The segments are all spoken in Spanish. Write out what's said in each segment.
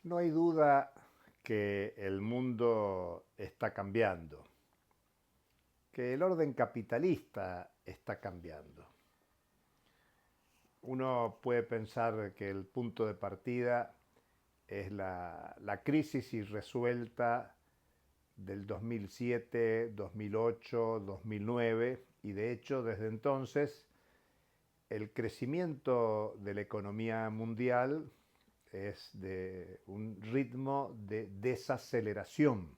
No hay duda que el mundo está cambiando, que el orden capitalista está cambiando. Uno puede pensar que el punto de partida es la crisis irresuelta del 2007, 2008, 2009 y de hecho desde entonces el crecimiento de la economía mundial es de un ritmo de desaceleración.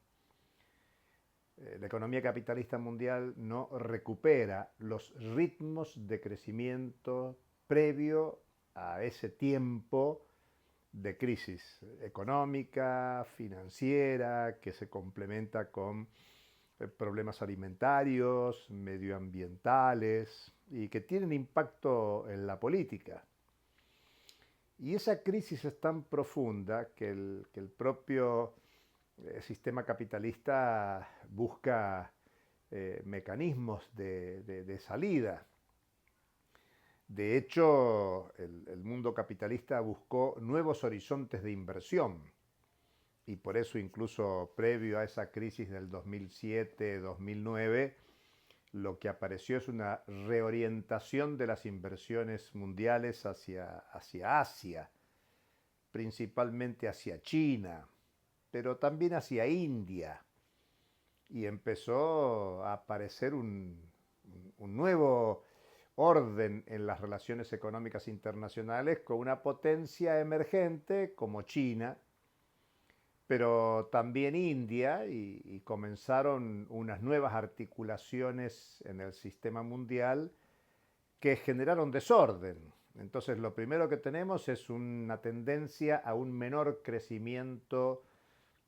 La economía capitalista mundial no recupera los ritmos de crecimiento previo a ese tiempo de crisis económica, financiera, que se complementa con problemas alimentarios, medioambientales y que tienen impacto en la política. Y esa crisis es tan profunda que el propio sistema capitalista busca mecanismos de salida. De hecho, el mundo capitalista buscó nuevos horizontes de inversión y por eso incluso previo a esa crisis del 2007-2009, lo que apareció es una reorientación de las inversiones mundiales hacia Asia, principalmente hacia China, pero también hacia India. Y empezó a aparecer un nuevo orden en las relaciones económicas internacionales con una potencia emergente como China, pero también India, y comenzaron unas nuevas articulaciones en el sistema mundial que generaron desorden. Entonces lo primero que tenemos es una tendencia a un menor crecimiento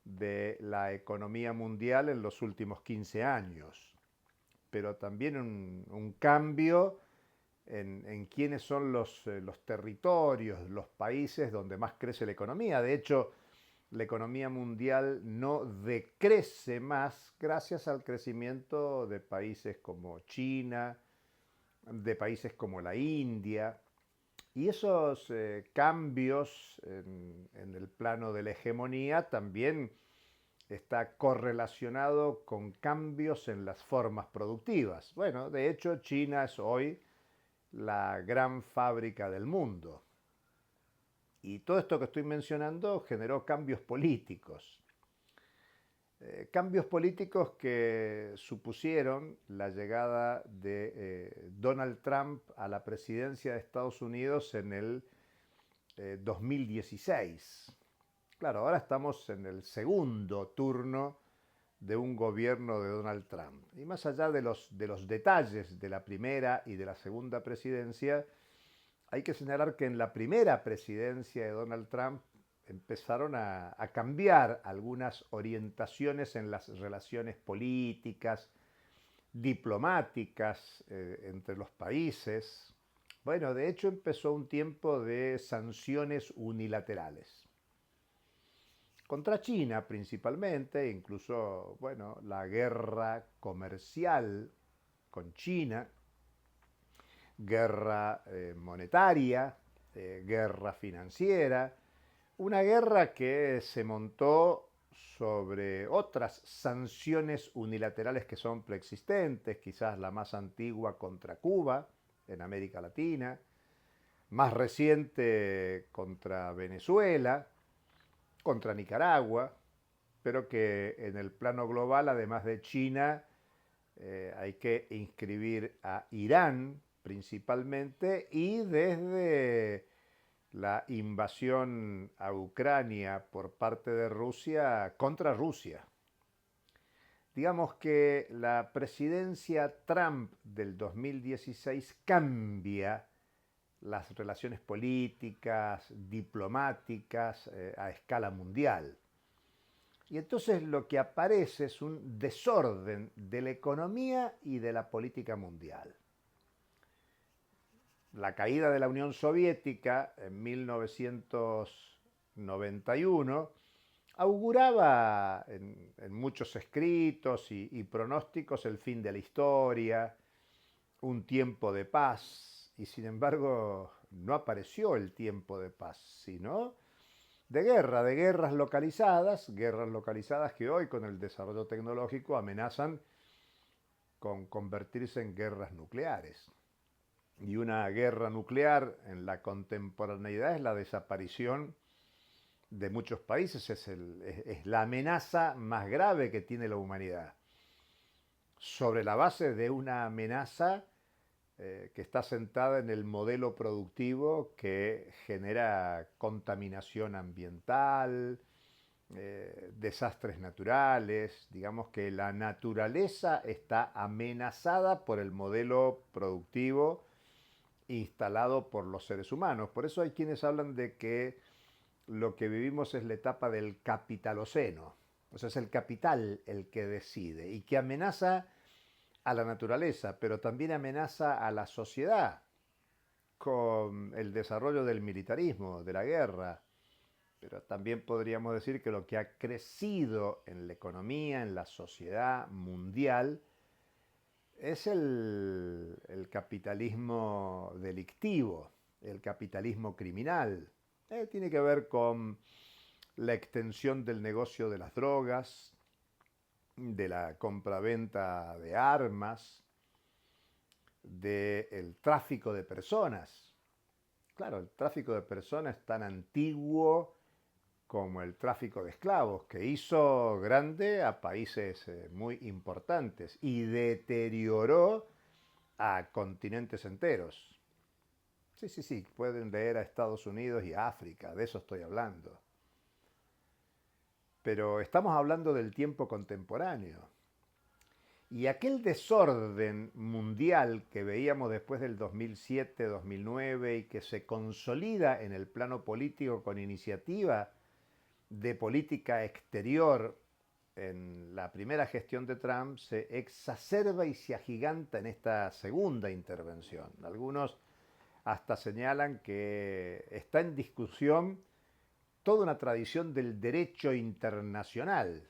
de la economía mundial en los últimos 15 años, pero también un cambio en quiénes son los territorios, los países donde más crece la economía. De hecho, la economía mundial no decrece más gracias al crecimiento de países como China, de países como la India. Y esos cambios en el plano de la hegemonía también está correlacionado con cambios en las formas productivas. Bueno, de hecho, China es hoy la gran fábrica del mundo. Y todo esto que estoy mencionando generó cambios políticos. Cambios políticos que supusieron la llegada de Donald Trump a la presidencia de Estados Unidos en el 2016. Claro, ahora estamos en el segundo turno de un gobierno de Donald Trump. Y más allá de los detalles de la primera y de la segunda presidencia, hay que señalar que en la primera presidencia de Donald Trump empezaron a cambiar algunas orientaciones en las relaciones políticas, diplomáticas entre los países. Bueno, de hecho empezó un tiempo de sanciones unilaterales contra China principalmente, incluso, bueno, la guerra comercial con China, guerra monetaria, guerra financiera, una guerra que se montó sobre otras sanciones unilaterales que son preexistentes, quizás la más antigua contra Cuba en América Latina, más reciente contra Venezuela, contra Nicaragua, pero que en el plano global, además de China, hay que inscribir a Irán principalmente y desde la invasión a Ucrania por parte de Rusia contra Rusia. Digamos que la presidencia Trump del 2016 cambia las relaciones políticas, diplomáticas a escala mundial. Y entonces lo que aparece es un desorden de la economía y de la política mundial. La caída de la Unión Soviética en 1991 auguraba en muchos escritos y pronósticos el fin de la historia, un tiempo de paz, y sin embargo no apareció el tiempo de paz, sino de guerras localizadas que hoy con el desarrollo tecnológico amenazan con convertirse en guerras nucleares. Y una guerra nuclear en la contemporaneidad es la desaparición de muchos países, es la amenaza más grave que tiene la humanidad, sobre la base de una amenaza que está sentada en el modelo productivo que genera contaminación ambiental, desastres naturales. Digamos que la naturaleza está amenazada por el modelo productivo instalado por los seres humanos. Por eso hay quienes hablan de que lo que vivimos es la etapa del capitaloceno. O sea, es el capital el que decide y que amenaza a la naturaleza, pero también amenaza a la sociedad con el desarrollo del militarismo, de la guerra. Pero también podríamos decir que lo que ha crecido en la economía, en la sociedad mundial, es el capitalismo delictivo, el capitalismo criminal. Tiene que ver con la extensión del negocio de las drogas, de la compraventa de armas, del tráfico de personas. Claro, el tráfico de personas es tan antiguo como el tráfico de esclavos, que hizo grande a países muy importantes y deterioró a continentes enteros. Sí, sí, sí, pueden leer a Estados Unidos y a África, de eso estoy hablando. Pero estamos hablando del tiempo contemporáneo. Y aquel desorden mundial que veíamos después del 2007-2009 y que se consolida en el plano político con iniciativa de política exterior en la primera gestión de Trump, se exacerba y se agiganta en esta segunda intervención. Algunos hasta señalan que está en discusión toda una tradición del derecho internacional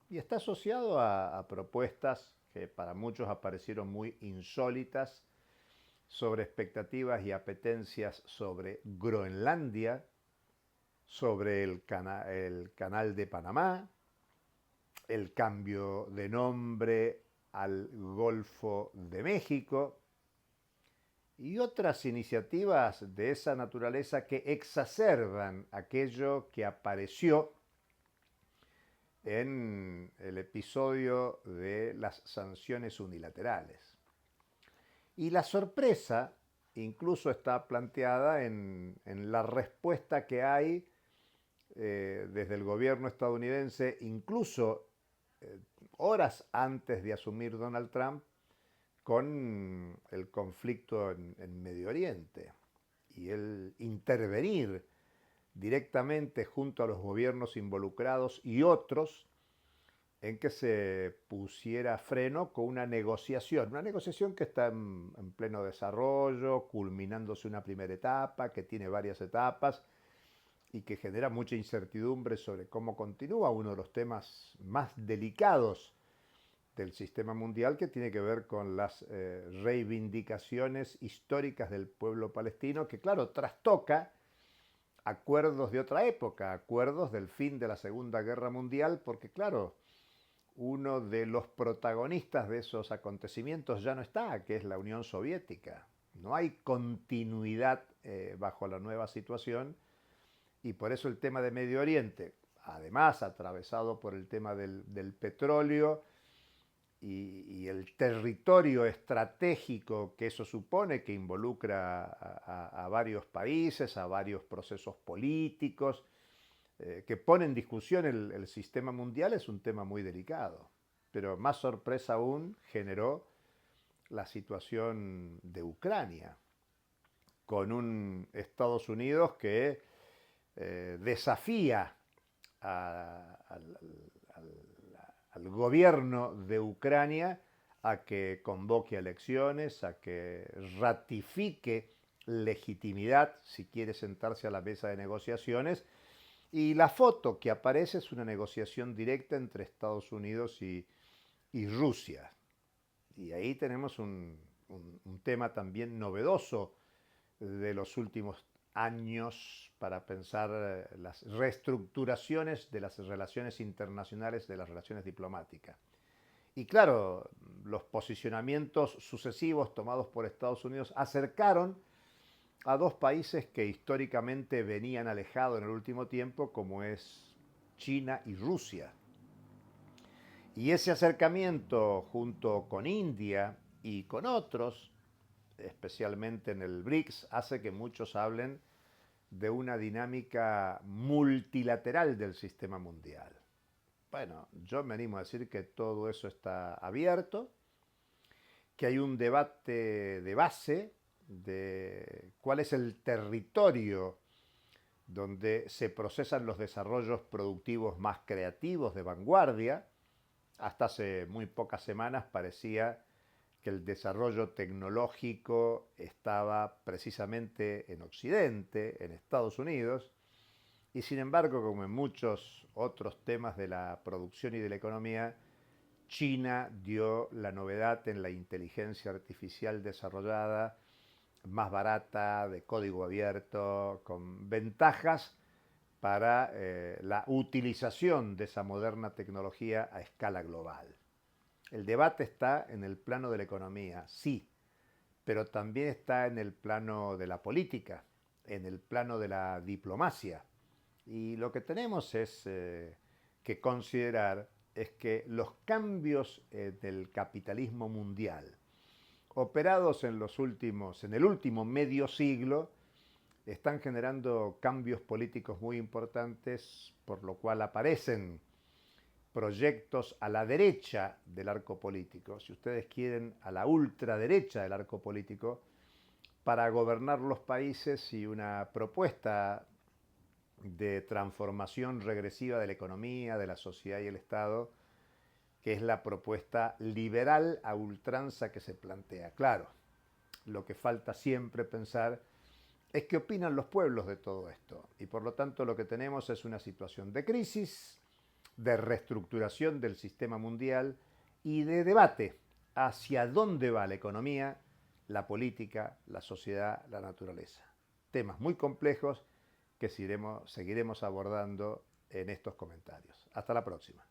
y está asociado a propuestas que para muchos aparecieron muy insólitas sobre expectativas y apetencias sobre Groenlandia, sobre el canal de Panamá, el cambio de nombre al Golfo de México y otras iniciativas de esa naturaleza que exacerban aquello que apareció en el episodio de las sanciones unilaterales. Y la sorpresa incluso está planteada en la respuesta que hay desde el gobierno estadounidense, incluso horas antes de asumir Donald Trump, con el conflicto en Medio Oriente y el intervenir directamente junto a los gobiernos involucrados y otros en que se pusiera freno con una negociación que está en pleno desarrollo, culminándose una primera etapa, que tiene varias etapas y que genera mucha incertidumbre sobre cómo continúa uno de los temas más delicados del sistema mundial, que tiene que ver con las reivindicaciones históricas del pueblo palestino, que claro, trastoca acuerdos de otra época, acuerdos del fin de la Segunda Guerra Mundial, porque claro, uno de los protagonistas de esos acontecimientos ya no está, que es la Unión Soviética. No hay continuidad bajo la nueva situación y por eso el tema de Medio Oriente, además atravesado por el tema del petróleo y el territorio estratégico que eso supone, que involucra a varios países, a varios procesos políticos, que pone en discusión el sistema mundial, es un tema muy delicado. Pero más sorpresa aún generó la situación de Ucrania, con un Estados Unidos que desafía al gobierno de Ucrania a que convoque elecciones, a que ratifique legitimidad si quiere sentarse a la mesa de negociaciones. Y la foto que aparece es una negociación directa entre Estados Unidos y Rusia. Y ahí tenemos un tema también novedoso de los últimos años para pensar las reestructuraciones de las relaciones internacionales, de las relaciones diplomáticas. Y claro, los posicionamientos sucesivos tomados por Estados Unidos acercaron a dos países que históricamente venían alejados en el último tiempo, como es China y Rusia. Y ese acercamiento junto con India y con otros, especialmente en el BRICS, hace que muchos hablen de una dinámica multilateral del sistema mundial. Bueno, yo me animo a decir que todo eso está abierto, que hay un debate de base de cuál es el territorio donde se procesan los desarrollos productivos más creativos de vanguardia. Hasta hace muy pocas semanas parecía que el desarrollo tecnológico estaba precisamente en Occidente, en Estados Unidos, y sin embargo, como en muchos otros temas de la producción y de la economía, China dio la novedad en la inteligencia artificial desarrollada, más barata, de código abierto, con ventajas para la utilización de esa moderna tecnología a escala global. El debate está en el plano de la economía, sí, pero también está en el plano de la política, en el plano de la diplomacia. Y lo que tenemos es que considerar es que los cambios del capitalismo mundial, operados en el último medio siglo, están generando cambios políticos muy importantes, por lo cual aparecen proyectos a la derecha del arco político, si ustedes quieren, a la ultraderecha del arco político, para gobernar los países, y una propuesta de transformación regresiva de la economía, de la sociedad y el Estado, que es la propuesta liberal a ultranza que se plantea. Claro, lo que falta siempre pensar es qué opinan los pueblos de todo esto. Y por lo tanto lo que tenemos es una situación de crisis, de reestructuración del sistema mundial y de debate hacia dónde va la economía, la política, la sociedad, la naturaleza. Temas muy complejos que seguiremos abordando en estos comentarios. Hasta la próxima.